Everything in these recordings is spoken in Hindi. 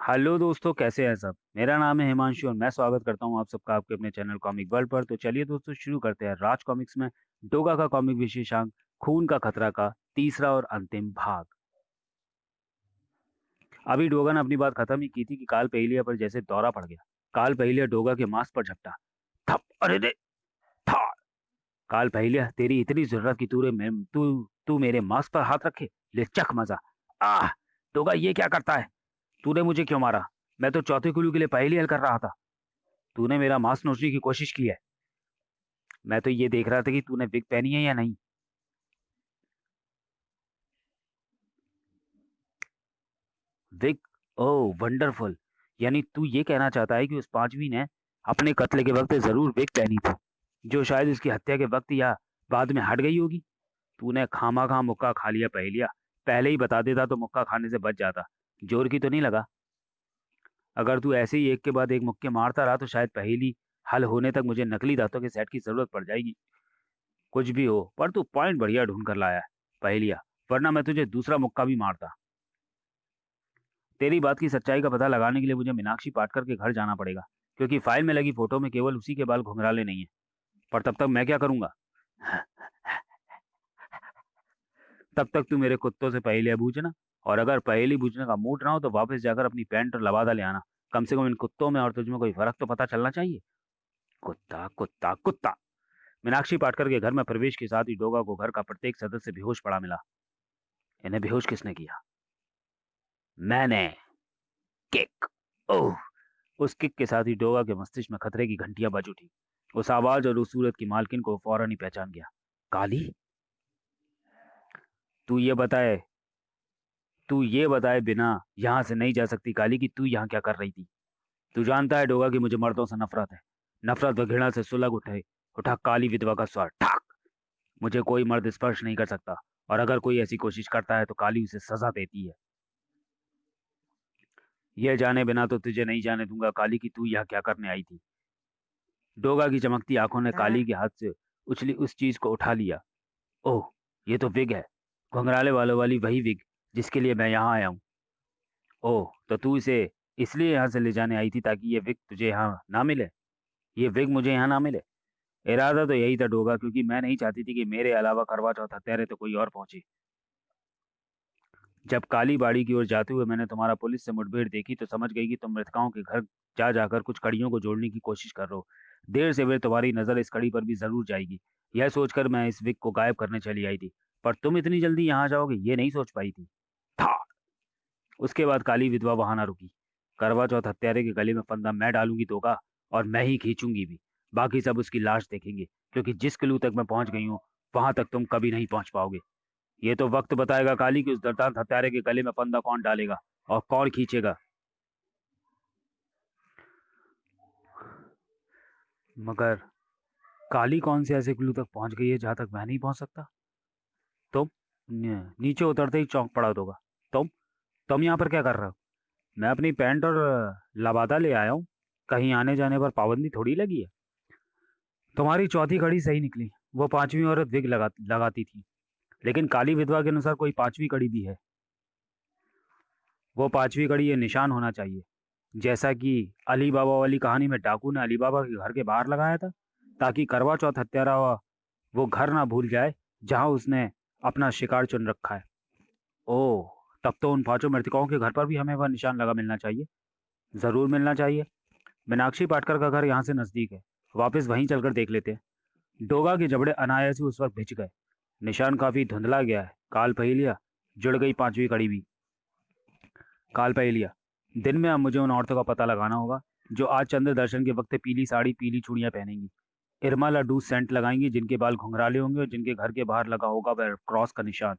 हेलो दोस्तों, कैसे हैं सब? मेरा नाम है हिमांशु और मैं स्वागत करता हूं आप सबका आपके अपने चैनल कॉमिक वर्ल्ड पर। तो चलिए दोस्तों, शुरू करते हैं राज कॉमिक्स में डोगा का कॉमिक विशेषांक खून का खतरा का तीसरा और अंतिम भाग। अभी डोगा ने अपनी बात खत्म ही की थी कि काल पहेलिया पर जैसे दौरा पड़ गया। काल पहेलिया डोगा के मांस पर झपटा। थप, अरे रे, था। काल पहेलिया, तेरी इतनी जरूरत कि तू तू मेरे मांस पर हाथ रखे। ले चख मजा। आह! डोगा, ये क्या करता है? तूने मुझे क्यों मारा? मैं तो चौथे कुल्लू के लिए पहेली हल कर रहा था। तूने मेरा मांस नोचने की कोशिश की है। मैं तो ये देख रहा था कि तूने विग पहनी है या नहीं। विग? ओह वंडरफुल। यानी तू ये कहना चाहता है कि उस पांचवी ने अपने कत्ल के वक्त जरूर विग पहनी थी, जो शायद उसकी हत्या के वक्त या बाद में हट गई होगी। तूने खामा खा मुक्का खा लिया पहेलिया। पहले ही बता देता तो मुक्का खाने से बच जाता। जोर की तो नहीं लगा? अगर तू ऐसे ही एक के बाद एक मुक्के मारता रहा तो शायद पहेली हल होने तक मुझे नकली दांतों के सेट की जरूरत पड़ जाएगी। कुछ भी हो, पर तू पॉइंट बढ़िया ढूंढ कर लाया है पहेलिया, वरना मैं तुझे दूसरा मुक्का भी मारता। तेरी बात की सच्चाई का पता लगाने के लिए मुझे मीनाक्षी पाटकर के घर जाना पड़ेगा, क्योंकि फाइल में लगी फोटो में केवल उसी के बाल घुंघराले नहीं है। पर तब तक मैं क्या करूंगा? तब तक तू मेरे कुत्तों से पहेलियां बूझना, और अगर पहेली बूझने का मूड ना हो तो वापस जाकर अपनी पैंट और लवादा ले आना। कम से कम इन कुत्तों में और तुझमें कोई फर्क तो पता चलना चाहिए। कुत्ता कुत्ता कुत्ता। मीनाक्षी पाटकर के घर में प्रवेश के साथ ही डोगा को घर का प्रत्येक सदस्य बेहोश पड़ा मिला। इन्हें बेहोश किसने किया? मैंने। किक। ओह! उस किक के साथ ही डोगा के मस्तिष्क में खतरे की घंटियां बज उठी। उस आवाज और उस सूरत की मालकिन को फौरन ही पहचान गया। काली? तू ये बताए तू ये बताए बिना यहाँ से नहीं जा सकती काली कि तू यहाँ क्या कर रही थी? तू जानता है डोगा कि मुझे मर्दों से नफरत है। नफरत व घृणा से सुलग उठा काली विधवा का स्वर। ठाक! मुझे कोई मर्द स्पर्श नहीं कर सकता, और अगर कोई ऐसी कोशिश करता है तो काली उसे सजा देती है। ये जाने बिना तो तुझे नहीं जाने दूंगा काली कि तू यहाँ क्या करने आई थी। डोगा की चमकती आंखों ने काली के हाथ से उछली उस चीज को उठा लिया। ओह! ये तो विग है। घुंघराले वालों वाली वही विग जिसके लिए मैं यहाँ आया हूँ। ओह! तो तू इसे इसलिए यहाँ से ले जाने आई थी ताकि ये विग तुझे यहाँ ना मिले? ये विग मुझे यहाँ ना मिले? इरादा तो यही था डोगा, क्योंकि मैं नहीं चाहती थी कि मेरे अलावा करवा चौथ हत्यारे तो कोई और पहुंचे। जब काली बाड़ी की ओर जाते हुए मैंने तुम्हारा पुलिस से मुठभेड़ देखी तो समझ गई कि तुम मृतकाओं के घर जा जाकर कुछ कड़ियों को जोड़ने की कोशिश कर रहे हो। देर से देर तुम्हारी नजर इस कड़ी पर भी जरूर जाएगी। यह सोचकर मैं इस विग को गायब करने चली आई थी। पर तुम इतनी जल्दी यहाँ जाओगे ये नहीं सोच पाई थी। था। उसके बाद काली विधवा वहां ना रुकी। करवा चौथ हत्यारे के गले में फंदा मैं डालूंगी धोखा, और मैं ही खींचूंगी भी। बाकी सब उसकी लाश देखेंगे, क्योंकि जिस क्लू तक मैं पहुंच गई हूँ वहां तक तुम कभी नहीं पहुंच पाओगे। ये तो वक्त बताएगा काली कि उस दर्दांत हत्यारे के गले में फंदा कौन डालेगा और कौन खींचेगा। मगर काली कौन से ऐसे क्लू तक पहुंच गई है जहां तक मैं नहीं पहुंच सकता? तुम नीचे उतरते ही चौंक पड़ा होगा। तुम तुम यहाँ पर क्या कर रहे हो? मैं अपनी पैंट और लबादा ले आया हूँ। कहीं आने जाने पर पाबंदी थोड़ी लगी है। तुम्हारी चौथी कड़ी सही निकली। वो पांचवी औरत विग लगाती थी, लेकिन काली विधवा के अनुसार कोई पांचवी कड़ी भी है। वो पांचवी कड़ी ये निशान होना चाहिए, जैसा कि अली बाबा वाली कहानी में डाकू ने अली बाबा के घर के बाहर लगाया था, ताकि करवा चौथ हत्यारा हुआ वो घर ना भूल जाए जहां उसने अपना शिकार चुन रखा है। ओह! तब तो उन पांचों मृतकों के घर पर भी हमें वह निशान लगा मिलना चाहिए। जरूर मिलना चाहिए। मीनाक्षी पाटकर का घर यहाँ से नजदीक है। वापस वहीं चलकर देख लेते हैं। डोगा के जबड़े अनायास ही उस वक्त भिज गए। निशान काफी धुंधला गया है। काल पहेलिया, जुड़ गई पांचवी कड़ी भी। काल पहेलिया, दिन में अब मुझे उन औरतों का पता लगाना होगा जो आज चंद्र दर्शन के वक्त पीली साड़ी पीली चूड़ियां पहनेंगी, इरमा लड्डू सेंट लगाएंगी, जिनके बाल घुंघराले होंगे और जिनके घर के बाहर लगा होगा वह क्रॉस का निशान।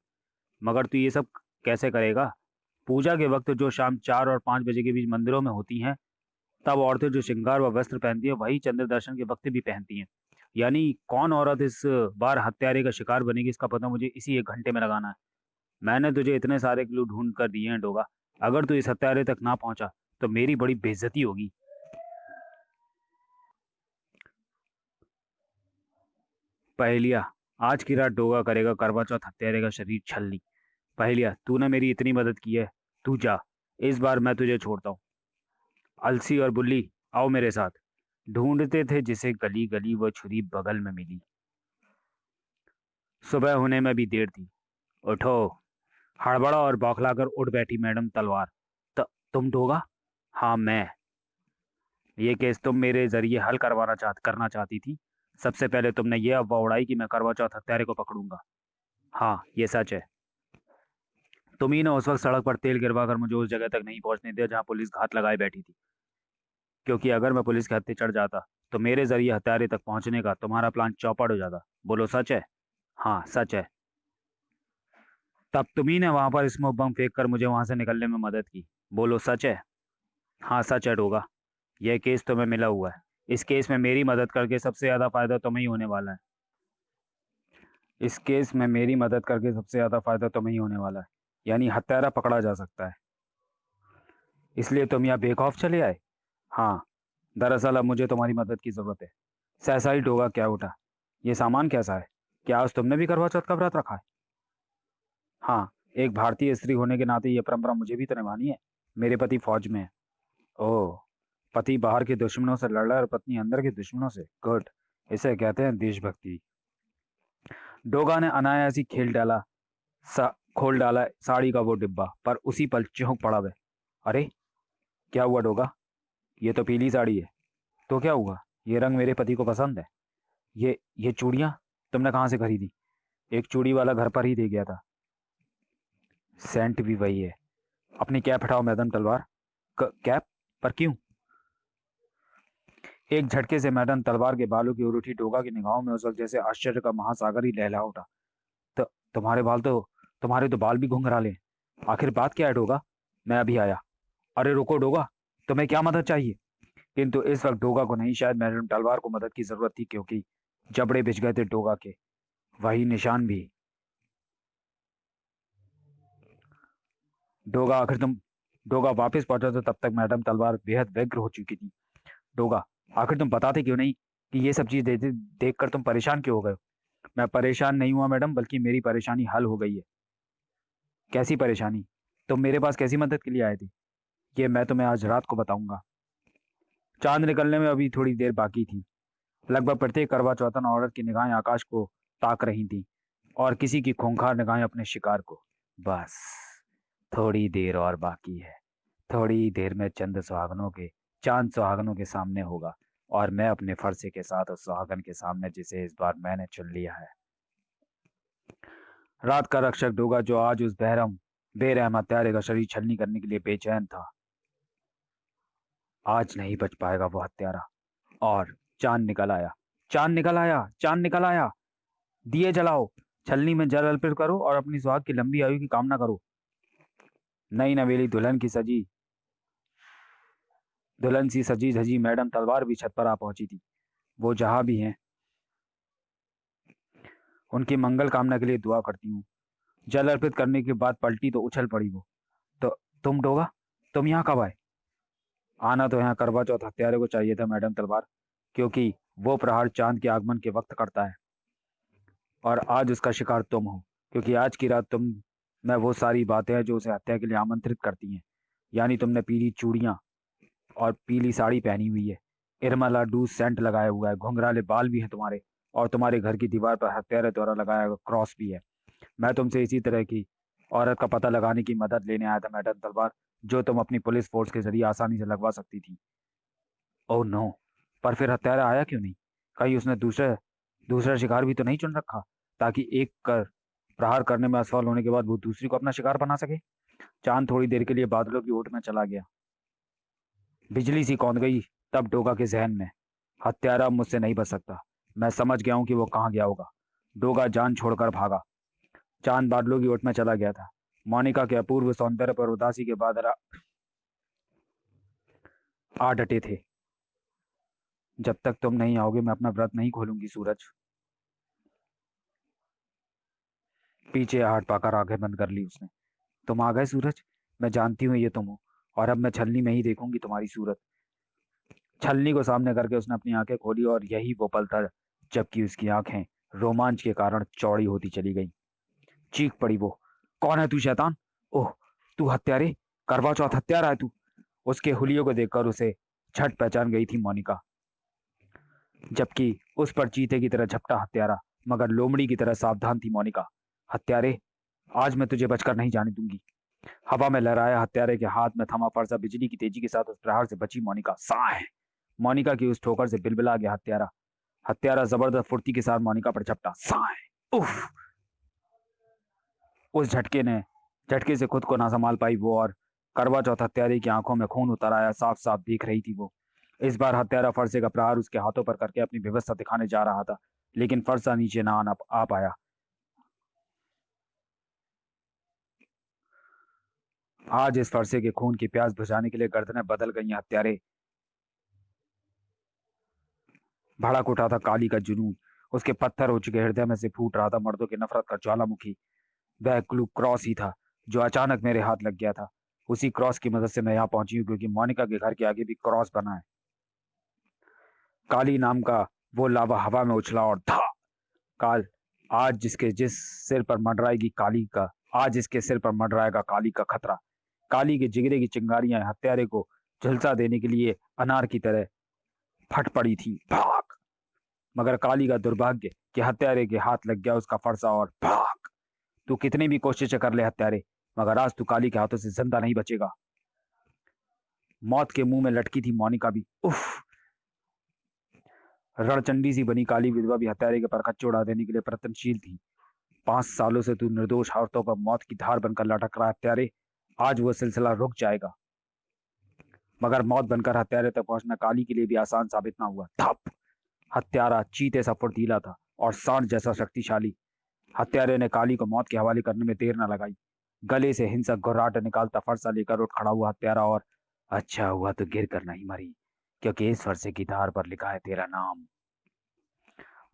मगर तू ये सब कैसे करेगा? पूजा के वक्त जो शाम 4 और 5 बजे के बीच मंदिरों में होती हैं, तब औरतें जो श्रृंगार व वस्त्र पहनती है वही चंद्र दर्शन के वक्त भी पहनती हैं। यानी कौन औरत इस बार हत्यारे का शिकार बनेगी इसका पता मुझे इसी 1 घंटे में लगाना है। मैंने तुझे इतने सारे क्लू ढूंढ कर दिए हैं डोगा। अगर तू इस हत्यारे तक ना पहुंचा तो मेरी बड़ी बेइज्जती होगी। पहेलिया, आज की रात डोगा करेगा करवा चौथ हत्यारे का शरीर छलनी। पहेलिया, तूने मेरी इतनी मदद की है, तू जा। इस बार मैं तुझे छोड़ता हूँ। अलसी और बुल्ली, आओ मेरे साथ। ढूंढते थे जिसे गली गली, वो छुरी बगल में मिली। सुबह होने में भी देर थी। उठो। हड़बड़ा और बौखलाकर उठ बैठी मैडम तलवार। तुम डोगा? हाँ, मैं। ये केस तुम मेरे जरिए हल करना चाहती थी। सबसे पहले तुमने ये अफवाह उड़ाई कि मैं करवा चौथ हत्यारे को पकड़ूंगा। हाँ, ये सच है। तुम ही ने उस वक्त सड़क पर तेल गिरवा कर मुझे उस जगह तक नहीं पहुंचने दिया जहां पुलिस घात लगाए बैठी थी। क्योंकि अगर मैं पुलिस के हत्थे चढ़ जाता तो मेरे जरिए हत्यारे तक पहुंचने का तुम्हारा प्लान चौपट हो जाता। बोलो, सच है? हाँ, सच है। तब तुम ही ने वहां पर स्मोक बम फेंक कर मुझे वहां से निकलने में मदद की। बोलो, सच है? हाँ, सच है डोगा। यह केस तुम्हें मिला हुआ है। इस केस में मेरी मदद करके सबसे ज्यादा फायदा तुम्हें ही होने वाला है। इस केस में मेरी मदद करके सबसे ज्यादा फायदा तुम्हें ही होने वाला है। यानी हत्यारा पकड़ा जा सकता है। इसलिए तुम यहाँ बेखौफ चले आए? हाँ। दरअसल अब मुझे तुम्हारी मदद की जरूरत है। सहसा ही डोगा क्या उठा। ये सामान कैसा है? क्या आज तुमने भी करवा चौथ का व्रत रखा है? हाँ। एक भारतीय स्त्री होने के नाते ये परंपरा मुझे भी तो निभानी है। मेरे पति फौज में है। ओह। पति बाहर के दुश्मनों से लड़ रहा है और पत्नी अंदर के दुश्मनों से। गुड। इसे कहते हैं देशभक्ति। डोगा ने अनायास ही सा खोल डाला साड़ी का वो डिब्बा, पर उसी पल चौंक पड़ा वह। अरे, क्या हुआ डोगा? ये तो पीली साड़ी है। तो क्या हुआ? ये रंग मेरे पति को पसंद है। ये चूड़ियां तुमने कहाँ से खरीदी? एक चूड़ी वाला घर पर ही दे गया था। सेंट भी वही है। अपनी कैप हटाओ मैडम तलवार। कैप? पर क्यों? एक झटके से मैडम तलवार के बालों की ओर उठी। डोगा की निगाहों में उस वक्त जैसे आश्चर्य का महासागर ही लहला उठा। तो तुम्हारे बाल तो तुम्हारे तो बाल भी घुंघराले हैं। आखिर बात क्या है डोगा? मैं अभी आया। अरे रुको डोगा, तुम्हें क्या मदद चाहिए? किंतु इस वक्त डोगा को नहीं, शायद मैडम तलवार को मदद की जरूरत थी, क्योंकि जबड़े बिछ गए थे डोगा के। वही निशान भी। डोगा आखिर तुम डोगा वापस पहुंचा तो तब तक मैडम तलवार बेहद व्यग्र हो चुकी थी। डोगा, आखिर तुम बताते क्यों नहीं कि ये सब चीज देख कर तुम परेशान क्यों हो गए हो? मैं परेशान नहीं हुआ मैडम, बल्कि मेरी परेशानी हल हो गई है। कैसी परेशानी? तुम मेरे पास कैसी मदद के लिए आए थे? ये मैं तुम्हें आज रात को बताऊंगा। चांद निकलने में अभी थोड़ी देर बाकी थी। लगभग प्रत्येक करवा चौथन औरत की निगाहें आकाश को ताक रही थीं, और किसी की खूंखार निगाहें अपने शिकार को। बस थोड़ी देर और बाकी है। थोड़ी देर में चांद सुहागनों के सामने होगा, और मैं अपने फरसे के साथ उस सुहागन के सामने जिसे इस बार मैंने चुन लिया है। रात का रक्षक डोगा, जो आज उस बेरहम हत्यारे का शरीर छलनी करने के लिए बेचैन था, आज नहीं बच पाएगा वो हत्यारा। और चांद निकल आया। चांद निकल आया। चांद निकल आया। दिए जलाओ। छलनी में जल अर्पित करो और अपनी सुहाग की लंबी आयु की कामना करो। नई नवेली दुल्हन सी सजी धजी मैडम तलवार भी छत पर आ पहुंची थी। वो जहां भी हैं, उनकी मंगल कामना के लिए दुआ करती हूँ। जल अर्पित करने के बाद पलटी तो उछल पड़ी वो। तो तुम डोगा, तुम यहाँ कब आए? आना तो यहाँ करवा चौथ हत्यारे को चाहिए था मैडम तलवार, क्योंकि वो प्रहार चांद के आगमन के वक्त करता है। और आज उसका शिकार तुम हो, क्योंकि आज की रात तुम मैं वो सारी बातें हैं जो उसे हत्या के लिए आमंत्रित करती हैं। यानी तुमने पीली चूड़ियां और पीली साड़ी पहनी हुई है। इरमा लाडू सेंट लगाया हुआ है। घुंघराले बाल भी हैं तुम्हारे। और तुम्हारे घर की दीवार पर हत्यारे द्वारा लगाया हुआ क्रॉस भी है। मैं तुमसे इसी तरह की औरत का पता लगाने की मदद लेने आया था मैडम तलवार, जो तुम अपनी पुलिस फोर्स के जरिए आसानी से लगवा सकती थी। Oh no. पर फिर हत्यारा आया क्यों नहीं? कहीं उसने दूसरा दूसरा शिकार भी तो नहीं चुन रखा, ताकि एक कर प्रहार करने में असफल होने के बाद वो दूसरी को अपना शिकार बना सके? चांद थोड़ी देर के लिए बादलों की ओट में चला गया। बिजली सी कौंध गई तब डोगा के जहन में। हत्यारा अब मुझसे नहीं बच सकता। मैं समझ गया हूं कि वो कहाँ गया होगा। डोगा जान छोड़कर भागा। चांद बादलों की ओट में चला गया था। मोनिका के अपूर्व सौंदर्य पर उदासी के बादल आ डटे थे। जब तक तुम नहीं आओगे मैं अपना व्रत नहीं खोलूंगी सूरज। पीछे हाथ पाकर आंखें बंद कर ली उसने। तुम आ गए सूरज। मैं जानती हूँ ये तुम हो, और अब मैं छलनी में ही देखूंगी तुम्हारी सूरत। छलनी को सामने करके उसने अपनी आंखें खोली, और यही वो पल था जबकि उसकी आंखें रोमांच के कारण चौड़ी होती चली गईं। चीख पड़ी वो। कौन है तू शैतान? ओह, तू हत्यारे, करवा चौथ हत्यारा है तू। उसके हुलियों को देखकर उसे झट पहचान गई थी मोनिका, जबकि उस पर चीते की तरह झपटा हत्यारा, मगर लोमड़ी की तरह सावधान थी मोनिका। हत्यारे, आज मैं तुझे बचकर नहीं जाने दूंगी। हवा में लहराया हत्यारे के हाथ में थमा फरसा बिजली की तेजी के साथ उस प्रहार से बची मोनिका। साह! मोनिका की उस ठोकर से बिलबिला गया हत्यारा। हत्यारा जबरदस्त फुर्ती के साथ मोनिका पर झपटा। साह! उफ! उस झटके से खुद को ना संभाल पाई वो, और करवा चौथ हत्यारे की आंखों में खून उतर आया। साफ साफ देख रही थी वो। इस बार हत्यारा फरसे का प्रहार उसके हाथों पर करके अपनी व्यवस्था दिखाने जा रहा था, लेकिन फरसा नीचे ना आ पाया। आज इस फरसे के खून की प्यास बुझाने के लिए गर्दनें बदल गई हत्यारे। भड़क उठा था काली का जुनून। उसके पत्थर हो चुके हृदय में से फूट रहा था मर्दों की नफरत का ज्वालामुखी। वह क्लू क्रॉस ही था जो अचानक मेरे हाथ लग गया था। उसी क्रॉस की मदद से मैं यहाँ पहुंची हूँ, क्योंकि मोनिका के घर के आगे भी क्रॉस बना है। काली नाम का वो लावा हवा में उछला और था। काल आज जिसके जिस सिर पर मंडराएगी काली का आज इसके सिर पर मंडराएगा काली का खतरा। काली के जिगरे की चिंगारियां हत्यारे को झुलसा देने के लिए अनार की तरह फट पड़ी थी। भाग! मगर काली का दुर्भाग्य कि हत्यारे के हाथ लग गया उसका फरसा, और भाग! तू कितनी भी कोशिशें कर ले हत्यारे, मगर आज तू काली के हाथों से जिंदा नहीं बचेगा। मौत के मुंह में लटकी थी मोनिका भी। उफ! रणचंडी सी बनी काली विधवा भी हत्यारे के परखच्चे उड़ा देने के लिए प्रयत्नशील थी। 5 सालों से तू निर्दोष औरतों पर मौत की धार बनकर लटक रहा है हत्यारे। आज वो सिलसिला रुक जाएगा। मगर मौत बनकर हत्यारे तक पहुंचना काली के लिए भी आसान साबित ना हुआ। धप! हत्यारा चीते सा फुर्तीला था और सांड जैसा शक्तिशाली। हत्यारे ने काली को मौत के हवाले करने में देर न लगाई। गले से हिंसक घुर्राट निकालता फरसा लेकर उठ खड़ा हुआ हत्यारा, और अच्छा हुआ तो गिर कर नहीं मरी, क्योंकि इस फरसे की धार पर लिखा है तेरा नाम।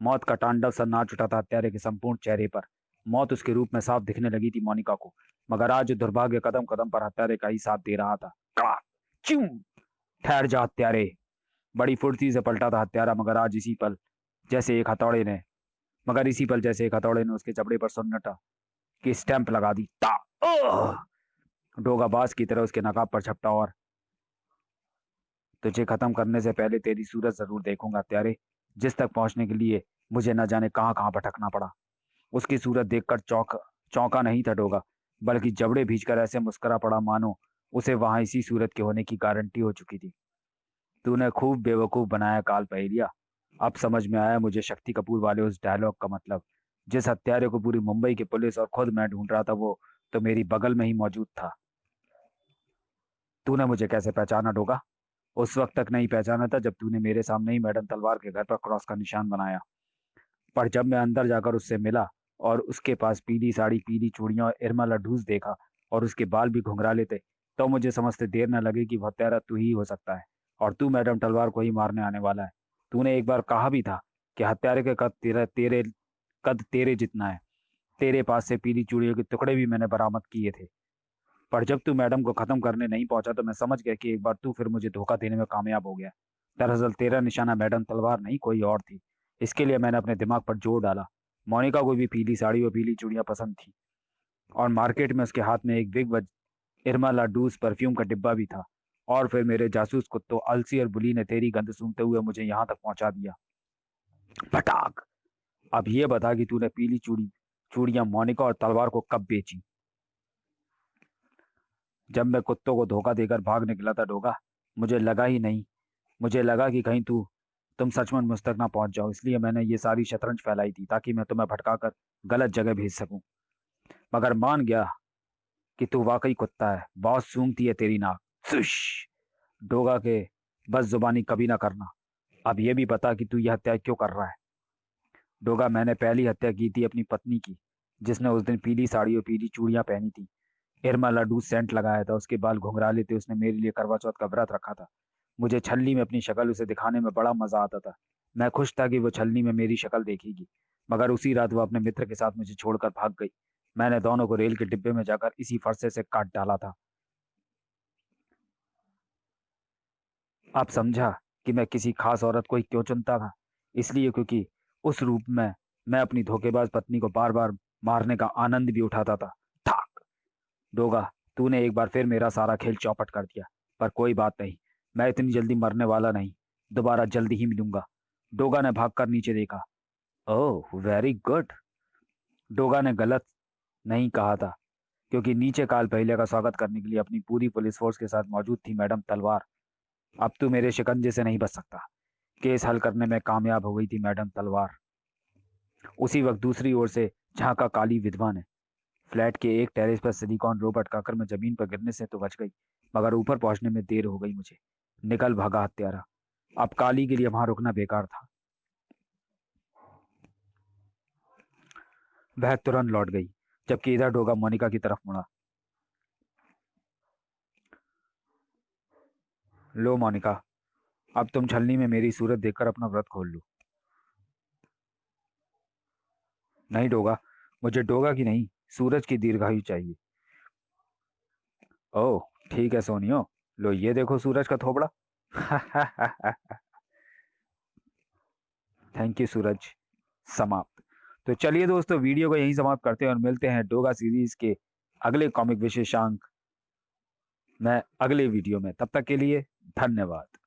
मौत का तांडव सा नाच उठा था हत्यारे के संपूर्ण चेहरे पर। मौत उसके रूप में साफ दिखने लगी थी मोनिका को, मगर आज दुर्भाग्य कदम कदम पर हत्यारे का ही साथ दे रहा था। कड़ाक! च्यूं! ठहर जा हत्यारे! बड़ी फुर्ती से पलटा था हत्यारा, मगर इसी पल जैसे एक हथौड़े ने उसके जबड़े पर सुन्नटा की स्टैंप लगा दी। ता! ओह! डोगा बाज की तरह उसके नकाब पर झपटा, और तुझे खत्म करने से पहले तेरी सूरत जरूर देखूंगा हत्यारे, जिस तक पहुंचने के लिए मुझे न जाने कहां कहां भटकना पड़ा। उसकी सूरत देखकर चौंका नहीं था डोगा, बल्कि जबड़े भींचकर ऐसे मुस्कुरा पड़ा मानो उसे वहां इसी सूरत के होने की गारंटी हो चुकी थी। तूने खूब बेवकूफ बनाया काल पहेलिया। अब समझ में आया मुझे शक्ति कपूर वाले उस डायलॉग का मतलब। जिस हत्यारे को पूरी मुंबई की पुलिस और खुद मैं ढूंढ रहा था, वो तो मेरी बगल में ही मौजूद था। तूने मुझे कैसे पहचाना डोगा? उस वक्त तक नहीं पहचाना था जब तूने मेरे सामने ही मैडम तलवार के घर पर क्रॉस का निशान बनाया। पर जब मैं अंदर जाकर उससे मिला और उसके पास पीली साड़ी, पीली चूड़ियां और इरमा लड्डूस देखा, और उसके बाल भी घुंघराले थे, तो मुझे समझते देर न लगे कि वह हत्यारा तू ही हो सकता है, और तू मैडम तलवार को ही मारने आने वाला है। तूने एक बार कहा भी था कि हत्यारे के कद तेरे जितना है। तेरे पास से पीली चूड़ियों के टुकड़े भी मैंने बरामद किए थे। पर जब तू मैडम को खत्म करने नहीं पहुंचा, तो मैं समझ गया कि एक बार तू फिर मुझे धोखा देने में कामयाब हो गया। दरअसल तेरा निशाना मैडम तलवार नहीं, कोई और थी। इसके लिए मैंने अपने दिमाग पर जोर डाला। मोनिका को भी पीली साड़ी और पीली चूड़ियां पसंद थी, और मार्केट में उसके हाथ में एक बिग बज इरमा लाडूस परफ्यूम का डिब्बा भी था। और फिर मेरे जासूस कुत्तों अलसी और बुली ने तेरी गंध सूंघते हुए मुझे यहाँ तक पहुंचा दिया। फटाक! अब ये बता कि तूने पीली चूड़ियां मोनिका और तलवार को कब बेची? जब मैं कुत्तों को धोखा देकर भाग निकला था डोगा। मुझे लगा ही नहीं मुझे लगा कि कहीं तुम सचमुच मुझ तक ना पहुंच जाओ, इसलिए मैंने ये सारी शतरंज फैलाई थी, ताकि मैं तुम्हें भटकाकर गलत जगह भेज सकूं। मगर मान गया कि तू वाकई कुत्ता है। बहुत सूंघती है तेरी नाक। सुश! डोगा के बस जुबानी कभी ना करना। अब ये भी बता कि तू यह हत्या क्यों कर रहा है? डोगा, मैंने पहली हत्या की थी अपनी पत्नी की, जिसने उस दिन पीली साड़ी और पीली चूड़ियां पहनी थी। इरमा लड्डू सेंट लगाया था, उसके बाल घुंघराले थे, उसने मेरे लिए करवा चौथ का व्रत रखा था। मुझे छलनी में अपनी शक्ल उसे दिखाने में बड़ा मजा आता था। मैं खुश था कि वो छलनी में मेरी शक्ल देखेगी। मगर उसी रात वो अपने मित्र के साथ मुझे छोड़कर भाग गई। मैंने दोनों को रेल के डिब्बे में जाकर इसी फरसे से काट डाला था। अब समझा कि मैं किसी खास औरत को ही क्यों चुनता था। इसलिए क्योंकि उस रूप में मैं अपनी धोखेबाज पत्नी को बार बार मारने का आनंद भी उठाता था। ठाक! डोगा, तूने एक बार फिर मेरा सारा खेल चौपट कर दिया। पर कोई बात नहीं, मैं इतनी जल्दी मरने वाला नहीं, दोबारा जल्दी ही मिलूंगा। डोगा ने भागकर नीचे देखा। Oh very good. डोगा ने गलत नहीं कहा था, क्योंकि नीचे काल पहले का स्वागत करने के लिए अपनी पूरी पुलिस फोर्स के साथ मौजूद थी मैडम तलवार। अब तू मेरे शिकंजे से नहीं बच सकता। केस हल करने में कामयाब हो गई थी मैडम तलवार। उसी वक्त दूसरी ओर से झांका काली विधवा ने। फ्लैट के एक टेरेस पर सिलिकॉन रोप अटकाकर मैं जमीन पर गिरने से तो बच गई, मगर ऊपर पहुंचने में देर हो गई मुझे। निकल भागा हत्यारा। अब काली के लिए वहां रुकना बेकार था। वह तुरंत लौट गई, जबकि इधर डोगा मोनिका की तरफ मुड़ा। लो मोनिका, अब तुम छलनी में मेरी सूरत देखकर अपना व्रत खोल लो। नहीं डोगा, मुझे डोगा की नहीं, सूरज की दीर्घायु चाहिए। ओह ठीक है सोनियो, लो ये देखो सूरज का थोबड़ा। थैंक यू सूरज। समाप्त। तो चलिए दोस्तों, वीडियो को यहीं समाप्त करते हैं और मिलते हैं डोगा सीरीज के अगले कॉमिक विशेषांक में अगले वीडियो में। तब तक के लिए धन्यवाद।